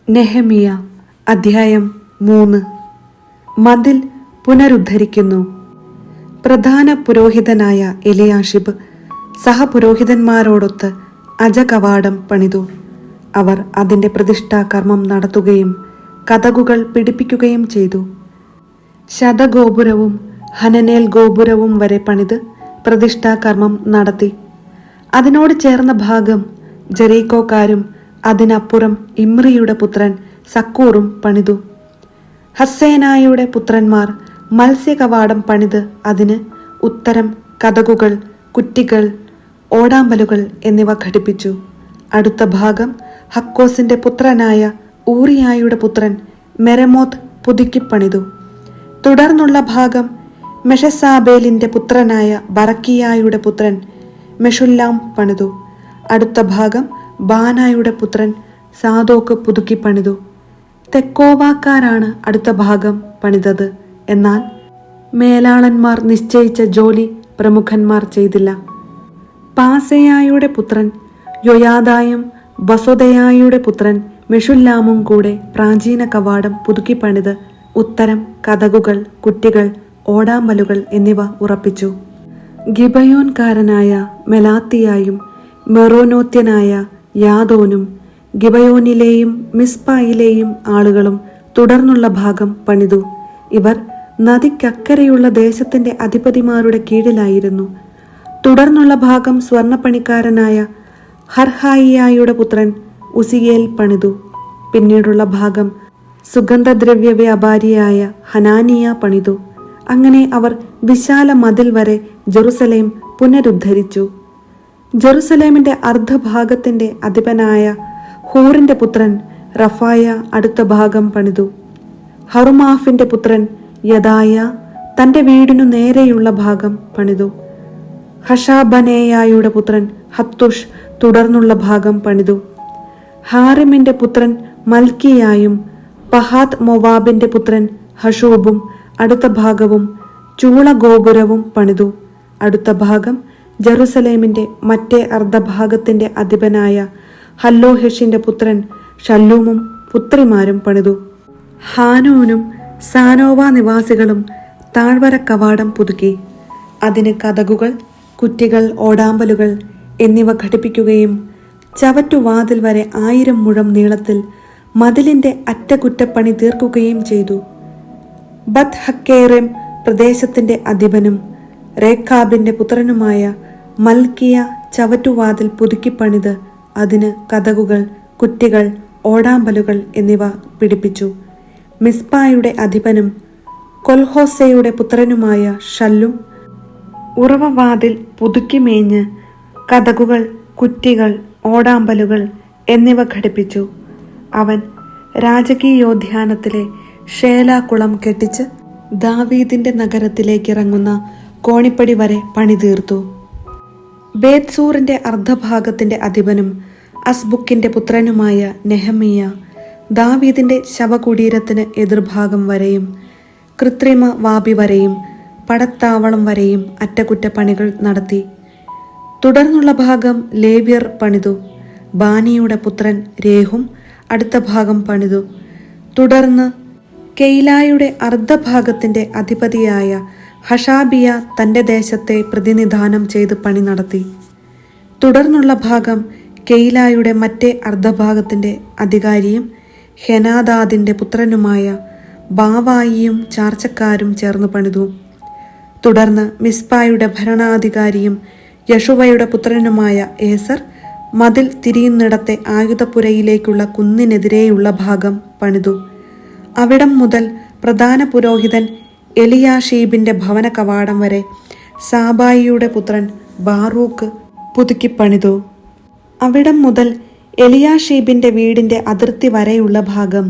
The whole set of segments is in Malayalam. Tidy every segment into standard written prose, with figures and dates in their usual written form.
നെഹെമിയ അധ്യായം 3. മതിൽ പുനരുദ്ധരിക്കുന്നു. പ്രധാന പുരോഹിതനായ എലിയാഷിബ് സഹപുരോഹിതന്മാരോടൊത്ത് അജകവാടം പണിതു. അവർ അതിൻ്റെ പ്രതിഷ്ഠാകർമ്മം നടത്തുകയും കതകുകൾ പിടിപ്പിക്കുകയും ചെയ്തു. ശതഗോപുരവും ഹനനേൽ ഗോപുരവും വരെ പണിത് പ്രതിഷ്ഠാകർമ്മം നടത്തി. അതിനോട് ചേർന്ന ഭാഗം ജെറീക്കോക്കാരും അതിനപ്പുറം ഇമ്രിയുടെ പുത്രൻ സക്കൂറും പണിതു. ഹസ്സേനായുടെ പുത്രന്മാർ മത്സ്യകവാടം പണിത് അതിന് ഉത്തരം, കതകുകൾ, കുറ്റികൾ, ഓടാമ്പലുകൾ എന്നിവ ഘടിപ്പിച്ചു. അടുത്ത ഭാഗം ഹക്കോസിന്റെ പുത്രനായ ഊറിയായുടെ പുത്രൻ മെരമോത്ത് പുതുക്കിപ്പണിതു. തുടർന്നുള്ള ഭാഗം മെഷസാബേലിന്റെ പുത്രനായ ബറക്കിയായുടെ പുത്രൻ മെഷുല്ലാം പണിതു. അടുത്ത ഭാഗം ബാനായുടെ പുത്രൻ സാദോക്ക് പുതുക്കിപ്പണിതു. തെക്കോവാക്കാരാണ് അടുത്ത ഭാഗം പണിതത്. എന്നാൽ മേലാളന്മാർ നിശ്ചയിച്ച ജോലി പ്രമുഖന്മാർ ചെയ്തില്ല. പാസെയായുടെ പുത്രൻ യൊയാദായും ബസോദയായുടെ പുത്രൻ മെഷുല്ലാമും കൂടെ പ്രാചീന കവാടം പുതുക്കിപ്പണിത് ഉത്തരം, കതകുകൾ, കുറ്റികൾ, ഓടാമ്പലുകൾ എന്നിവ ഉറപ്പിച്ചു. ഗിബയോൻകാരനായ മെലാത്തിയായും മെറോനോത്യനായ യാദോനും ഗിബയോനിലെയും മിസ്പായിലെയും ആളുകളും തുടർന്നുള്ള ഭാഗം പണിതു. ഇവർ നദിക്കക്കരെയുള്ള ദേശത്തിന്റെ അധിപതിമാരുടെ കീഴിലായിരുന്നു. തുടർന്നുള്ള ഭാഗം സ്വർണപ്പണിക്കാരനായ ഹർഹായിയായുടെ പുത്രൻ ഉസിയേൽ പണിതു. പിന്നീടുള്ള ഭാഗം സുഗന്ധദ്രവ്യ വ്യാപാരിയായ ഹനാനിയ പണിതു. അങ്ങനെ അവർ വിശാല മതിൽ വരെ ജെറുസലേം പുനരുദ്ധരിച്ചു. ജെറുസലേമിന്റെ അർദ്ധഭാഗത്തിന്റെ അധിപനായ ഹൂറിന്റെ പുത്രൻ റഫായ അടുത്ത ഭാഗം പണിതു. ഹറുമാഫിന്റെ പുത്രൻ യദായ തന്റെ വീടിനു നേരെയുള്ള ഭാഗം പണിതു. ഹഷാബനേയായുടെ പുത്രൻ ഹത്തുഷ് തുടർന്നുള്ള ഭാഗം പണിതു. ഹാറിമിന്റെ പുത്രൻ മൽക്കിയായും പഹാത്ത് മൊവാബിന്റെ പുത്രൻ ഹഷൂബും അടുത്ത ഭാഗവും ചൂളഗോപുരവും പണിതു. അടുത്ത ഭാഗം ജെറുസലേമിന്റെ മറ്റേ അർദ്ധഭാഗത്തിന്റെ അധിപനായ ഹല്ലോഹെഷിന്റെ പുത്രൻ ഷല്ലൂമും പുത്രിമാരും പണിതു. ഹാനൂനും സാനോവ നിവാസികളും താഴ്വര കവാടം പുതുക്കി. അതിന് കതകുകൾ, കുറ്റികൾ, ഓടാമ്പലുകൾ എന്നിവ ഘടിപ്പിക്കുകയും ചവറ്റുവാതിൽ വരെ 1000 മുഴം നീളത്തിൽ മതിലിന്റെ അറ്റകുറ്റപ്പണി തീർക്കുകയും ചെയ്തു. ബത്ത് ഹക്കേറെം പ്രദേശത്തിന്റെ അധിപനും രേഖാബിന്റെ പുത്രനുമായ മൽക്കിയ ചവറ്റുവാതിൽ പുതുക്കിപ്പണിത് അതിന് കതകുകൾ, കുറ്റികൾ, ഓടാമ്പലുകൾ എന്നിവ പിടിപ്പിച്ചു. മിസ്പായുടെ അധിപനും കൊൽഹോസയുടെ പുത്രനുമായ ഷല്ലും ഉറവവാതിൽ പുതുക്കി മേഞ്ഞ് കതകുകൾ, കുറ്റികൾ, ഓടാമ്പലുകൾ എന്നിവ ഘടിപ്പിച്ചു. അവൻ രാജകീയോദ്യാനത്തിലെ ഷേലാകുളം കെട്ടിച്ച് ദാവീദിന്റെ നഗരത്തിലേക്ക് ഇറങ്ങുന്ന കോണിപ്പടി വരെ പണിതീർത്തു. ബേത്സൂറിന്റെ അർദ്ധഭാഗത്തിന്റെ അധിപനും അസ്ബുക്കിന്റെ പുത്രനുമായ നെഹമിയ ദാവീദിന്റെ ശവകുടീരത്തിന് എതിർഭാഗം വരെയും കൃത്രിമ വാപി വരെയും പടത്താവളം വരെയും അറ്റകുറ്റപ്പണികൾ നടത്തി. തുടർന്നുള്ള ഭാഗം ലേവ്യർ പണിതു. ബാനിയുടെ പുത്രൻ രേഹും അടുത്ത ഭാഗം പണിതു. തുടർന്ന് കെയിലായുടെ അർദ്ധഭാഗത്തിന്റെ അധിപതിയായ ഹഷാബിയ തന്റെ ദേശത്തെ പ്രതിനിധാനം ചെയ്ത് പണി നടത്തി. തുടർന്നുള്ള ഭാഗം കെയിലായുടെ മറ്റേ അർദ്ധഭാഗത്തിന്റെ അധികാരിയും ഹെനാദാദിന്റെ പുത്രനുമായ ബാവായിയും ചാർച്ചക്കാരും ചേർന്ന് പണിതു. തുടർന്ന് മിസ്പായുടെ ഭരണാധികാരിയും യശുവയുടെ പുത്രനുമായ ഏസർ മതിൽ തിരിയുന്നിടത്തെ ആയുധപ്പുരയിലേക്കുള്ള കുന്നിനെതിരെയുള്ള ഭാഗം പണിതു. അവിടം മുതൽ പ്രധാന പുരോഹിതൻ എലിയാഷീബിന്റെ ഭവന കവാടം വരെ സാബായിയുടെ പുത്രൻ ബാറൂക്ക് പുതുക്കിപ്പണിതു. അവിടം മുതൽ എലിയാഷീബിന്റെ വീടിന്റെ അതിർത്തി വരെയുള്ള ഭാഗം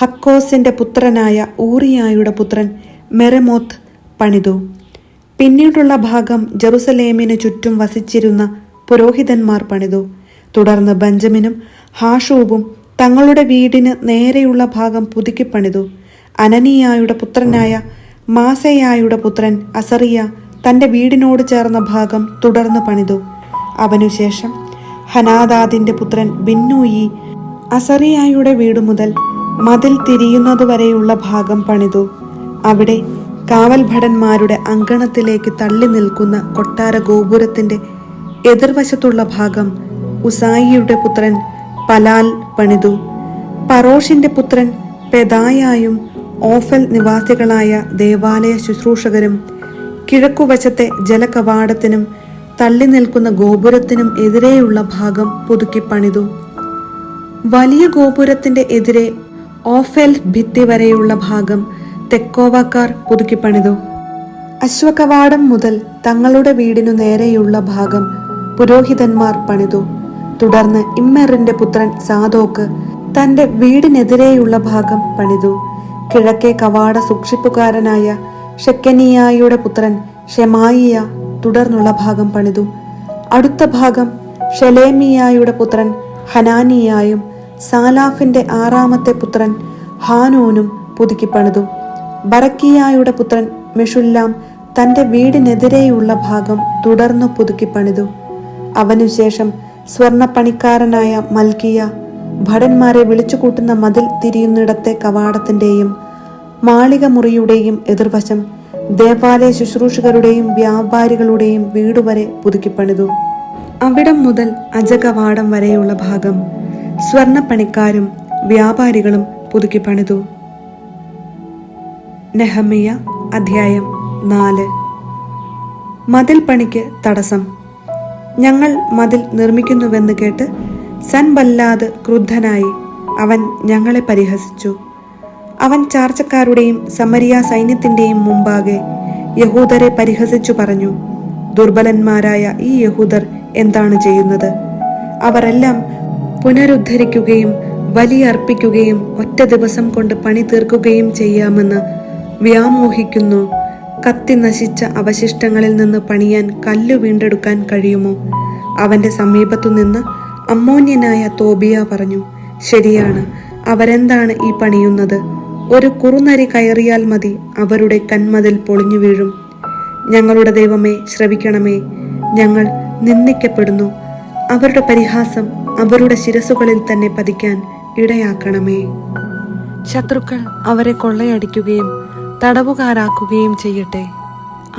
ഹക്കോസിന്റെ പുത്രനായ ഊറിയായുടെ പുത്രൻ മെരമോത്ത് പണിതു. പിന്നീടുള്ള ഭാഗം ജെറുസലേമിന് ചുറ്റും വസിച്ചിരുന്ന പുരോഹിതന്മാർ പണിതു. തുടർന്ന് ബെഞ്ചമിനും ഹാഷൂബും തങ്ങളുടെ വീടിന് നേരെയുള്ള ഭാഗം പുതുക്കിപ്പണിതു. അനനിയായുടെ പുത്രനായ മാസയായുടെ പുത്രൻ അസറിയ തന്റെ വീടിനോട് ചേർന്ന ഭാഗം തുടർന്ന് പണിതു. അവനുശേഷം ഹനാദാദിന്റെ പുത്രൻ ബിന്നൂയി അസറിയായുടെ വീട് മുതൽ മതിൽ തിരിയുന്നതുവരെയുള്ള ഭാഗം പണിതു. അവിടെ കാവൽ ഭടന്മാരുടെ അങ്കണത്തിലേക്ക് തള്ളി നിൽക്കുന്ന കൊട്ടാര ഗോപുരത്തിന്റെ എതിർവശത്തുള്ള ഭാഗം ഉസായിയുടെ പുത്രൻ പലാൽ പണിതു. പറോഷിന്റെ പുത്രൻ പെദായായും ഓഫൽ നിവാസികളായ ദേവാലയ ശുശ്രൂഷകരും കിഴക്കുവശത്തെ ജലകവാടത്തിനും തള്ളി നിൽക്കുന്ന ഗോപുരത്തിനും എതിരെയുള്ള ഭാഗം പുതുക്കി പണിതു. വലിയ ഗോപുരത്തിന്റെ എതിരെ ഓഫേൽ ഭിത്തി വരെയുള്ള ഭാഗം തെക്കോവക്കാർ പുതുക്കി പണിതു. അശ്വകവാടം മുതൽ തങ്ങളുടെ വീടിനു നേരെയുള്ള ഭാഗം പുരോഹിതന്മാർ പണിതു. തുടർന്ന് ഇമ്മെറിന്റെ പുത്രൻ സാദോക്ക് തന്റെ വീടിനെതിരെയുള്ള ഭാഗം പണിതു. കിഴക്കേ കവാട സൂക്ഷിപ്പുകാരനായ ഷെക്കനിയായുടെ പുത്രൻ ഷെമായിയ തുടർന്നുള്ള ഭാഗം പണിതു. അടുത്ത ഭാഗം ഷെലേമിയായുടെ പുത്രൻ ഹനാനിയായും സാലാഫിന്റെ 6-ാമത്തെ പുത്രൻ ഹാനൂനും പുതുക്കി പണിതു. ബറക്കിയായുടെ പുത്രൻ മെഷുല്ലാം തന്റെ വീടിനെതിരെയുള്ള ഭാഗം തുടർന്നു പുതുക്കി പണിതു. അവനുശേഷം സ്വർണപ്പണിക്കാരനായ മൽക്കിയ ഭടന്മാരെ വിളിച്ചുകൂട്ടുന്ന മതിൽ തിരിയുന്നിടത്തെ കവാടത്തിന്റെയും മാളിക മുറിയുടെയും എതിർവശം ദേവാലയ ശുശ്രൂഷകരുടെയും വ്യാപാരികളുടെയും വീടുവരെ പുതുക്കിപ്പണിതു. അവിടം മുതൽ അജകവാടം വരെയുള്ള ഭാഗം സ്വർണപ്പണിക്കാരും വ്യാപാരികളും പുതുക്കിപ്പണിതു. നെഹമ്യ അധ്യായം 4. മതിൽ പണിക്ക് തടസ്സം. ഞങ്ങൾ മതിൽ നിർമ്മിക്കുന്നുവെന്ന് കേട്ട് സൻബല്ലാദ് ക്രുദ്ധനായി. അവൻ ഞങ്ങളെ പരിഹസിച്ചു. അവൻ ചാർച്ചക്കാരുടെയും സമരിയ സൈന്യത്തിന്റെയും മുമ്പാകെ യഹൂദരെ പരിഹസിച്ചു പറഞ്ഞു, ദുർബലന്മാരായ ഈ യഹൂദർ എന്താണ് ചെയ്യുന്നത്? അവരെല്ലാം പുനരുദ്ധരിക്കുകയും ബലിയർപ്പിക്കുകയും ഒറ്റ ദിവസം കൊണ്ട് പണി തീർക്കുകയും ചെയ്യാമെന്ന് വ്യാമോഹിക്കുന്നു. കത്തി നശിച്ച അവശിഷ്ടങ്ങളിൽ നിന്ന് പണിയാൻ കല്ലു വീണ്ടെടുക്കാൻ കഴിയുമോ? അവന്റെ സമീപത്തു നിന്ന് അമ്മോന്യനായ തോബിയ പറഞ്ഞു, ശരിയാണ്, അവരെന്താണ് ഈ പണിയുന്നത്? ഒരു കുറുനരി കയറിയാൽ മതി, അവരുടെ കന്മതിൽ പൊളിഞ്ഞു വീഴും. ഞങ്ങളുടെ ദൈവമേ, ശ്രവിക്കണമേ, ഞങ്ങൾ നിന്ദിക്കപ്പെടുന്നു. അവരുടെ പരിഹാസം അവരുടെ ശിരസുകളിൽ തന്നെ പതിക്കാൻ ഇടയാക്കണമേ. ശത്രുക്കൾ അവരെ കൊള്ളയടിക്കുകയും തടവുകാരാക്കുകയും ചെയ്യട്ടെ.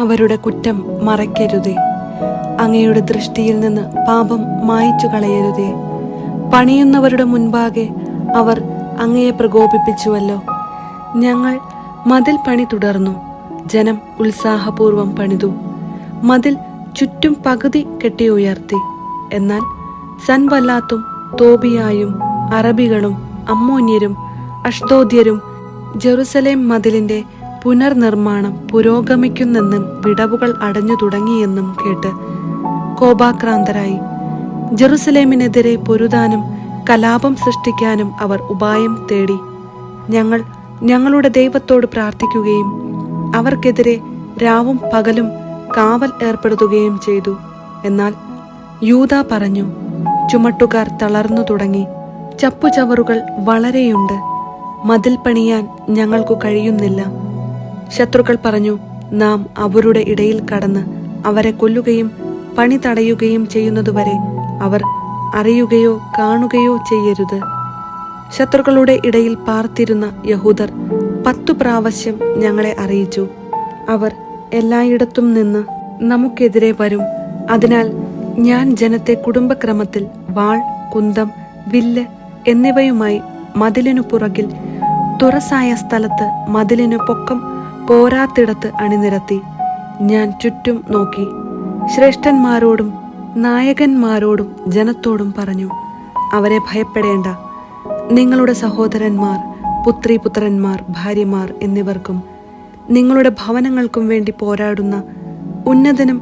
അവരുടെ കുറ്റം മറയ്ക്കരുതേ. അങ്ങയുടെ ദൃഷ്ടിയിൽ നിന്ന് പാപം മായ്ച്ചു കളയരുതേ. പണിയുന്നവരുടെ മുൻപാകെ അവർ അങ്ങയെ പ്രകോപിപ്പിച്ചുവല്ലോ. ഞങ്ങൾ മതിൽ പണി തുടർന്നു. ജനം ഉത്സാഹപൂർവം പണിതു. മതിൽ ചുറ്റും പകുതി കെട്ടി ഉയർത്തി. എന്നാൽ സൻബല്ലാത്തും തോബിയായും അറബികളും അമ്മോന്യരും അഷ്ദോദ്യരും ജെറുസലേം മതിലിന്റെ പുനർനിർമ്മാണം പുരോഗമിക്കുന്നെന്നും വിടവുകൾ അടഞ്ഞു തുടങ്ങിയെന്നും കേട്ട് കോപാക്രാന്തരായി. ജെറുസലേമിനെതിരെ പൊരുതാനും കലാപം സൃഷ്ടിക്കാനും അവർ ഉപായം തേടി. ഞങ്ങൾ ഞങ്ങളുടെ ദൈവത്തോട് പ്രാർത്ഥിക്കുകയും അവർക്കെതിരെ രാവും പകലും കാവൽ ഏർപ്പെടുത്തുകയും ചെയ്തു. എന്നാൽ യൂദാ പറഞ്ഞു, ചുമട്ടുകാർ തളർന്നു തുടങ്ങി. ചപ്പുചവറുകൾ വളരെയുണ്ട്. മതിൽ പണിയാൻ ഞങ്ങൾക്കു കഴിയുന്നില്ല. ശത്രുക്കൾ പറഞ്ഞു, നാം അവരുടെ ഇടയിൽ കടന്ന് അവരെ കൊല്ലുകയും പണി തടയുകയും ചെയ്യുന്നതുവരെ അവർ അറിയുകയോ കാണുകയോ ചെയ്യരുത്. ശത്രുക്കളുടെ ഇടയിൽ പാർത്തിരുന്ന യഹൂദർ 10 പ്രാവശ്യം ഞങ്ങളെ അറിയിച്ചു, അവർ എല്ലായിടത്തും നിന്ന് നമുക്കെതിരെ വരും. അതിനാൽ ഞാൻ ജനത്തെ കുടുംബക്രമത്തിൽ വാൾ, കുന്തം, വില്ല് എന്നിവയുമായി മതിലിനു പുറകിൽ തുറസായ സ്ഥലത്ത് മതിലിനു പൊക്കം പോരാത്തിടത്ത് അണിനിരത്തി. ഞാൻ ചുറ്റും നോക്കി. ശ്രേഷ്ഠന്മാരോടും നായകന്മാരോടും ജനത്തോടും പറഞ്ഞു, അവരെ ഭയപ്പെടേണ്ട. നിങ്ങളുടെ സഹോദരന്മാർ, പുത്രീപുത്രന്മാർ, ഭാര്യമാർ എന്നിവർക്കും നിങ്ങളുടെ ഭവനങ്ങൾക്കും വേണ്ടി പോരാടുന്ന ഉന്നതനും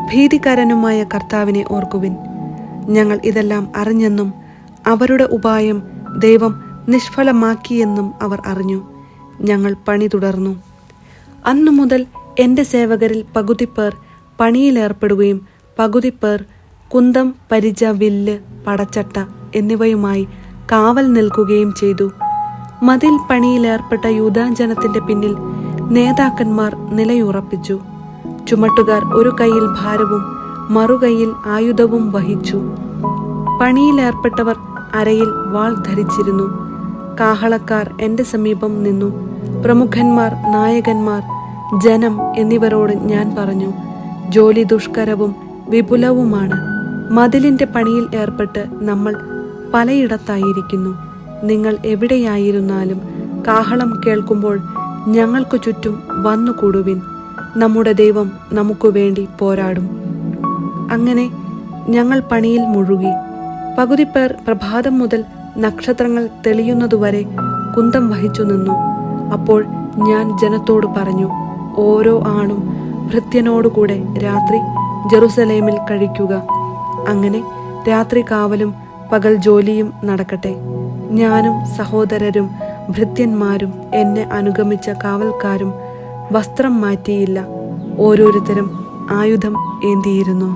ഭീതികരനുമായ കർത്താവിനെ ഓർക്കുവിൻ. ഞങ്ങൾ ഇതെല്ലാം അറിഞ്ഞെന്നും അവരുടെ ഉപായം ദൈവം നിഷ്ഫലമാക്കിയെന്നും അവർ അറിഞ്ഞു. ഞങ്ങൾ പണി തുടർന്നു. അന്നു മുതൽ എൻ്റെ സേവകരിൽ പകുതി പേർ പണിയിലേർപ്പെടുകയും പകുതി പേർ കുന്തം, പരിച, വില്ല്, പടച്ചട്ട എന്നിവയുമായി കാവൽ നിൽക്കുകയും ചെയ്തു. മതിൽ പണിയിലേർപ്പെട്ട യൂദാജനത്തിന്റെ പിന്നിൽ നേതാക്കന്മാർ നിലയുറപ്പിച്ചു. ചുമട്ടുകാർ ഒരു കൈയിൽ ഭാരവും മറുകൈയിൽ ആയുധവും വഹിച്ചു. പണിയിലേർപ്പെട്ടവർ അരയിൽ വാൾ ധരിച്ചിരുന്നു. കാഹളക്കാർ എൻ്റെ സമീപം നിന്നു. പ്രമുഖന്മാർ, നായകന്മാർ, ജനം എന്നിവരോട് ഞാൻ പറഞ്ഞു, ജോലി ദുഷ്കരവും വിപുലവുമാണ്. മതിലിൻ്റെ പണിയിൽ ഏർപ്പെട്ട് നമ്മൾ പലയിടത്തായിരിക്കുന്നു. നിങ്ങൾ എവിടെയായിരുന്നാലും കാഹളം കേൾക്കുമ്പോൾ ഞങ്ങൾക്കു ചുറ്റും വന്നുകൂടുവിൻ. നമ്മുടെ ദൈവം നമുക്ക് വേണ്ടി പോരാടും. അങ്ങനെ ഞങ്ങൾ പണിയിൽ മുഴുകി. പകുതി പേർ പ്രഭാതം മുതൽ നക്ഷത്രങ്ങൾ തെളിയുന്നതുവരെ കുന്തം വഹിച്ചു നിന്നു. അപ്പോൾ ഞാൻ ജനത്തോട് പറഞ്ഞു, ഓരോ ആണും ഭൃത്യനോടുകൂടെ രാത്രി ജെറുസലേമിൽ കഴിക്കുക. അങ്ങനെ രാത്രി കാവലും പകൽ ജോലിയും നടക്കട്ടെ. ഞാനും സഹോദരരും ഭൃത്യന്മാരും എന്നെ അനുഗമിച്ച കാവൽക്കാരും വസ്ത്രം മാറ്റിയില്ല. ഓരോരുത്തരും ആയുധം ഏന്തിയിരുന്നു.